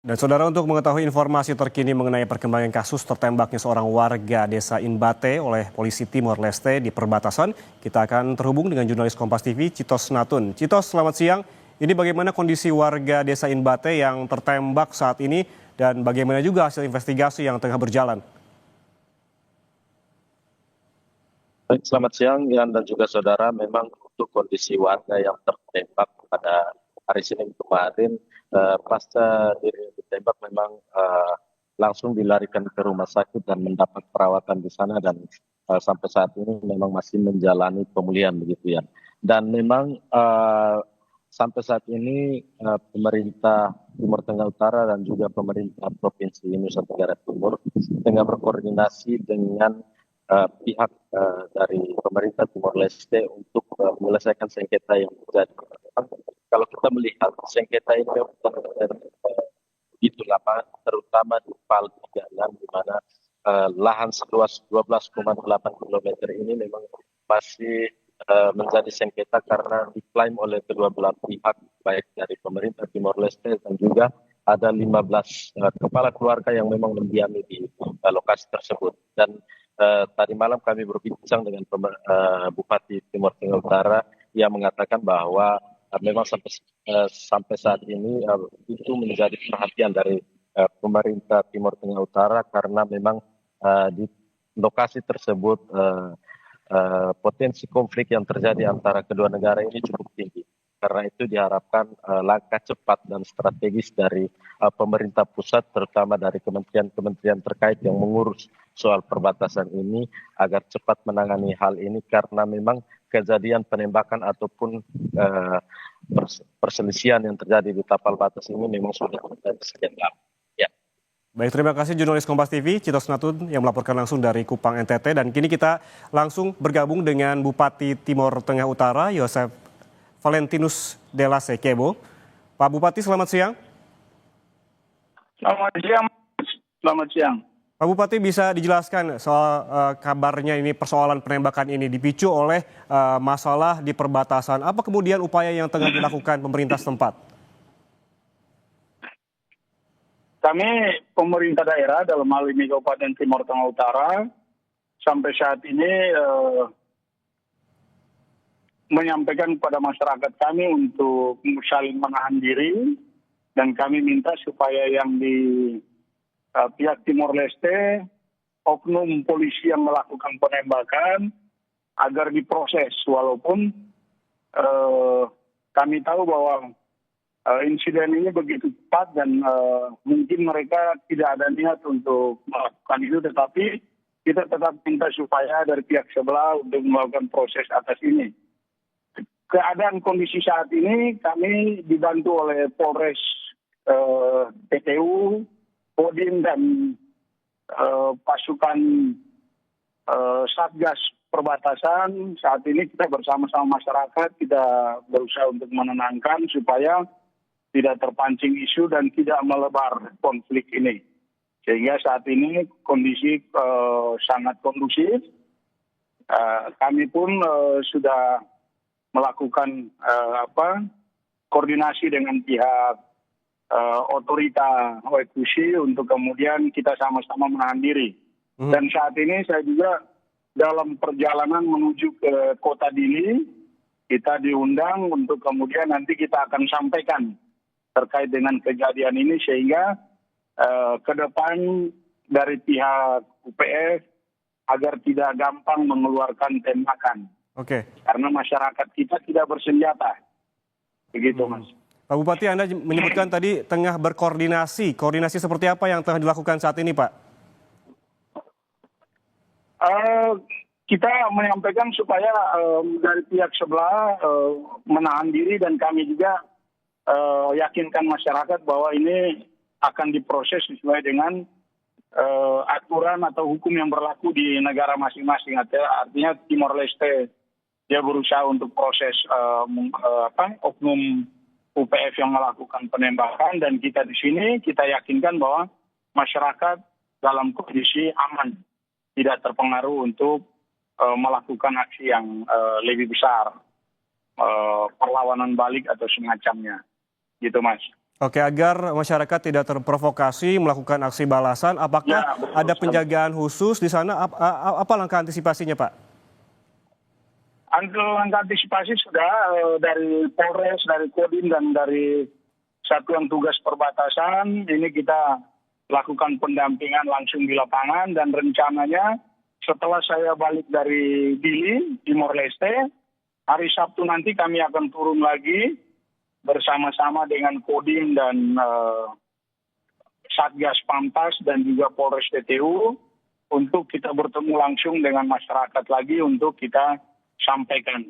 Dan saudara, untuk mengetahui informasi terkini mengenai perkembangan kasus tertembaknya seorang warga desa Inbate oleh polisi Timor Leste di perbatasan, kita akan terhubung dengan jurnalis Kompas TV Citos Natun. Citos, selamat siang. Ini bagaimana kondisi warga desa Inbate yang tertembak saat ini dan bagaimana juga hasil investigasi yang tengah berjalan? Baik, selamat siang Ian dan juga saudara. Memang untuk kondisi warga yang tertembak pada hari Senin kemarin, pasca diri ditembak memang langsung dilarikan ke rumah sakit dan mendapat perawatan di sana dan sampai saat ini memang masih menjalani pemulihan begitu ya. Dan memang sampai saat ini pemerintah Timur Tengah Utara dan juga pemerintah Provinsi Nusa Tenggara Timur tengah berkoordinasi dengan pihak dari pemerintah Timor Leste untuk menyelesaikan sengketa yang terjadi. Kalau kita melihat sengketa ini memang begitu lama, terutama di Paltiganan, di mana lahan seluas 12,8 km ini memang masih menjadi sengketa karena diklaim oleh kedua belah pihak, baik dari pemerintah Timor Leste dan juga ada 15 kepala keluarga yang memang mendiami di lokasi tersebut. Dan tadi malam kami berbincang dengan Bupati Timor Tengah Utara yang mengatakan bahwa memang sampai saat ini itu menjadi perhatian dari pemerintah Timor Tengah Utara karena memang di lokasi tersebut potensi konflik yang terjadi antara kedua negara ini cukup tinggi. Karena itu diharapkan langkah cepat dan strategis dari pemerintah pusat, terutama dari kementerian-kementerian terkait yang mengurus soal perbatasan ini, agar cepat menangani hal ini karena memang kejadian penembakan ataupun perselisihan yang terjadi di tapal batas ini memang sudah terjadi sekian lama. Ya. Baik, terima kasih jurnalis Kompas TV Citos Natun yang melaporkan langsung dari Kupang NTT. Dan kini kita langsung bergabung dengan Bupati Timor Tengah Utara Yosef Valentinus Della Sekebo. Pak Bupati, selamat siang. Selamat siang. Selamat siang. Pak Bupati, bisa dijelaskan soal kabarnya ini persoalan penembakan ini dipicu oleh masalah di perbatasan. Apa kemudian upaya yang tengah dilakukan pemerintah setempat? Kami pemerintah daerah dalam hal ini Kabupaten Timor Tengah Utara sampai saat ini menyampaikan kepada masyarakat kami untuk saling menahan diri dan kami minta supaya yang di pihak Timor Leste, oknum polisi yang melakukan penembakan agar diproses, walaupun kami tahu bahwa insiden ini begitu cepat dan mungkin mereka tidak ada niat untuk melakukan itu, tetapi kita tetap minta supaya dari pihak sebelah untuk melakukan proses atas ini. Keadaan kondisi saat ini kami dibantu oleh Polres PTU, Kodim dan pasukan Satgas Perbatasan. Saat ini kita bersama-sama masyarakat, kita berusaha untuk menenangkan supaya tidak terpancing isu dan tidak melebar konflik ini. Sehingga saat ini kondisi sangat kondusif. Kami pun sudah melakukan koordinasi dengan pihak otorita OECUSI untuk kemudian kita sama-sama menahan diri. Dan saat ini saya juga dalam perjalanan menuju ke Kota Dili, kita diundang untuk kemudian nanti kita akan sampaikan terkait dengan kejadian ini sehingga ke depan dari pihak UPF agar tidak gampang mengeluarkan tembakan. Oke. Karena masyarakat kita tidak bersenjata. Begitu, Mas. Pak Bupati, Anda menyebutkan tadi tengah berkoordinasi. Koordinasi seperti apa yang tengah dilakukan saat ini, Pak? Kita menyampaikan supaya dari pihak sebelah menahan diri dan kami juga yakinkan masyarakat bahwa ini akan diproses sesuai dengan aturan atau hukum yang berlaku di negara masing-masing. Artinya Timor Leste dia berusaha untuk proses oknum UPF yang melakukan penembakan, dan kita di sini kita yakinkan bahwa masyarakat dalam kondisi aman, tidak terpengaruh untuk melakukan aksi yang lebih besar, perlawanan balik atau semacamnya, gitu Mas. Oke, agar masyarakat tidak terprovokasi melakukan aksi balasan, apakah Ya, betul ada sekali. penjagaan khusus di sana? Apa langkah antisipasinya, Pak? Langkah antisipasi sudah dari Polres, dari Kodim, dan dari Satuan Tugas Perbatasan. Ini kita lakukan pendampingan langsung di lapangan, dan rencananya setelah saya balik dari Dili, Timor Leste, hari Sabtu nanti kami akan turun lagi bersama-sama dengan Kodim dan Satgas Pamtas dan juga Polres TTU untuk kita bertemu langsung dengan masyarakat lagi untuk kita sampaikan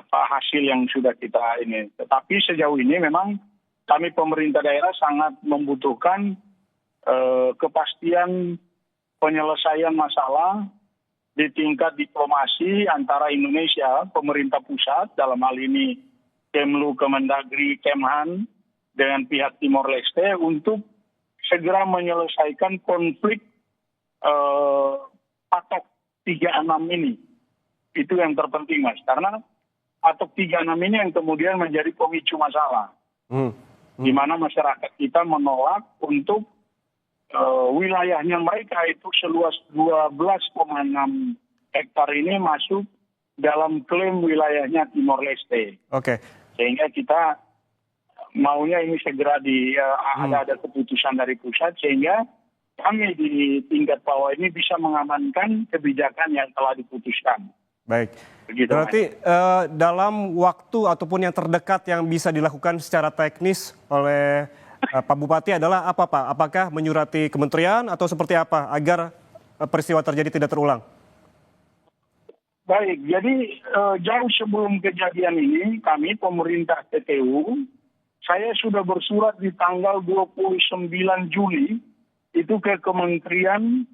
hasil yang sudah kita ini. Tetapi sejauh ini memang kami pemerintah daerah sangat membutuhkan kepastian penyelesaian masalah di tingkat diplomasi antara Indonesia, pemerintah pusat, dalam hal ini Kemlu, Kemendagri, Kemhan, dengan pihak Timor Leste untuk segera menyelesaikan konflik patok 36 ini. Itu yang terpenting, Mas. Karena patok 36 ini yang kemudian menjadi pemicu masalah. Di mana masyarakat kita menolak untuk wilayahnya mereka itu seluas 12,6 hektar ini masuk dalam klaim wilayahnya Timor Leste. Oke. Sehingga kita maunya ini segera ada keputusan dari pusat, sehingga kami di tingkat bawah ini bisa mengamankan kebijakan yang telah diputuskan. Baik. Begitu, Berarti dalam waktu ataupun yang terdekat yang bisa dilakukan secara teknis oleh Pak Bupati adalah apa, Pak? Apakah menyurati kementerian atau seperti apa agar peristiwa terjadi tidak terulang? Baik, jadi jauh sebelum kejadian ini, kami pemerintah TTU, saya sudah bersurat di tanggal 29 Juli itu ke Kementerian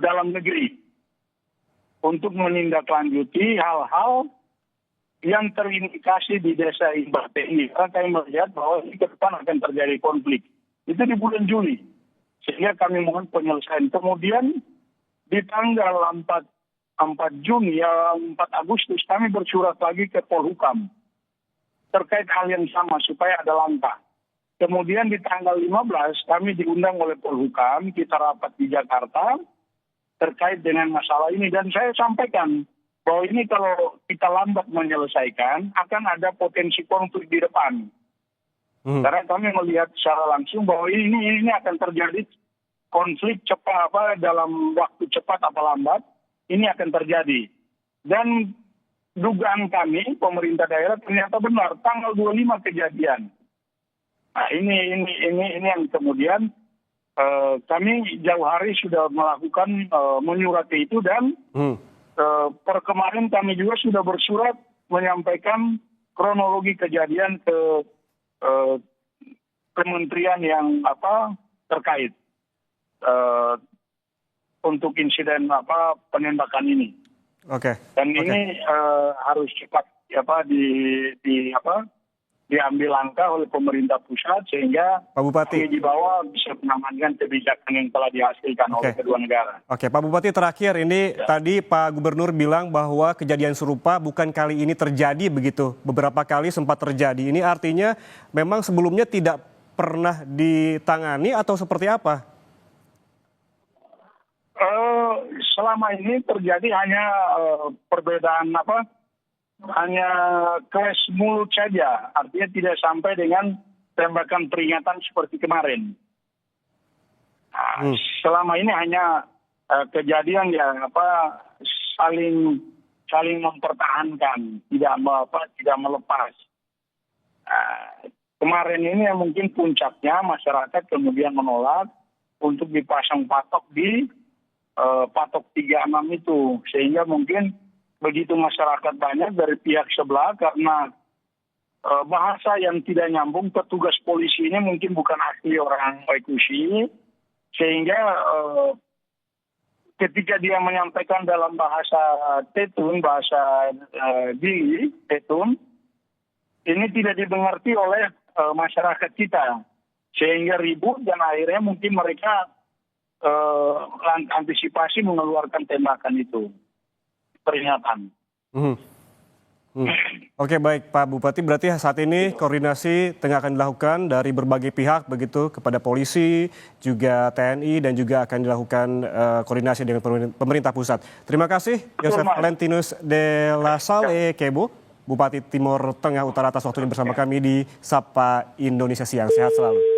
Dalam Negeri untuk menindaklanjuti hal-hal yang terindikasi di desa Imbate ini. Karena kami melihat bahwa ini ke depan akan terjadi konflik. Itu di bulan Juli. Sehingga kami mohon penyelesaian. Kemudian di tanggal 4 Juni, 4 Agustus, kami bersurat lagi ke Polhukam terkait hal yang sama supaya ada langkah. Kemudian di tanggal 15 kami diundang oleh Polhukam, kita rapat di Jakarta terkait dengan masalah ini. Dan saya sampaikan bahwa ini kalau kita lambat menyelesaikan akan ada potensi konflik di depan. Karena kami melihat secara langsung bahwa ini akan terjadi konflik cepat dalam waktu cepat apa lambat ini akan terjadi. Dan dugaan kami pemerintah daerah ternyata benar, tanggal 25 kejadian. Nah, ini yang kemudian kami jauh hari sudah melakukan menyurati itu, dan per kemarin kami juga sudah bersurat menyampaikan kronologi kejadian ke kementerian yang terkait untuk insiden penembakan ini. Oke. Dan ini harus cepat diambil langkah oleh pemerintah pusat sehingga Pak Bupati di bawah bisa mengamankan kebijakan yang telah dihasilkan oleh kedua negara. Oke, Pak Bupati, terakhir ini tadi Pak Gubernur bilang bahwa kejadian serupa bukan kali ini terjadi begitu. Beberapa kali sempat terjadi. Ini artinya memang sebelumnya tidak pernah ditangani atau seperti apa? Selama ini terjadi hanya perbedaan hanya clash mulut saja, artinya tidak sampai dengan tembakan peringatan seperti kemarin. Selama ini hanya kejadian yang saling mempertahankan, tidak melepas. Kemarin ini yang mungkin puncaknya masyarakat kemudian menolak untuk dipasang patok di patok 36 itu, sehingga mungkin begitu masyarakat banyak dari pihak sebelah karena bahasa yang tidak nyambung, petugas polisi ini mungkin bukan asli orang Waikusi, sehingga ketika dia menyampaikan dalam bahasa Tetun, bahasa Dili, Tetun, ini tidak dimengerti oleh masyarakat kita, sehingga ribut dan akhirnya mungkin mereka antisipasi mengeluarkan tembakan itu, peringatan. Oke, baik Pak Bupati, berarti saat ini koordinasi tengah akan dilakukan dari berbagai pihak begitu kepada polisi, juga TNI dan juga akan dilakukan koordinasi dengan pemerintah pusat. Terima kasih Yosef Valentinus de la Salle Kebo, Bupati Timur Tengah Utara atas waktunya bersama kami di Sapa Indonesia Siang. Sehat selalu.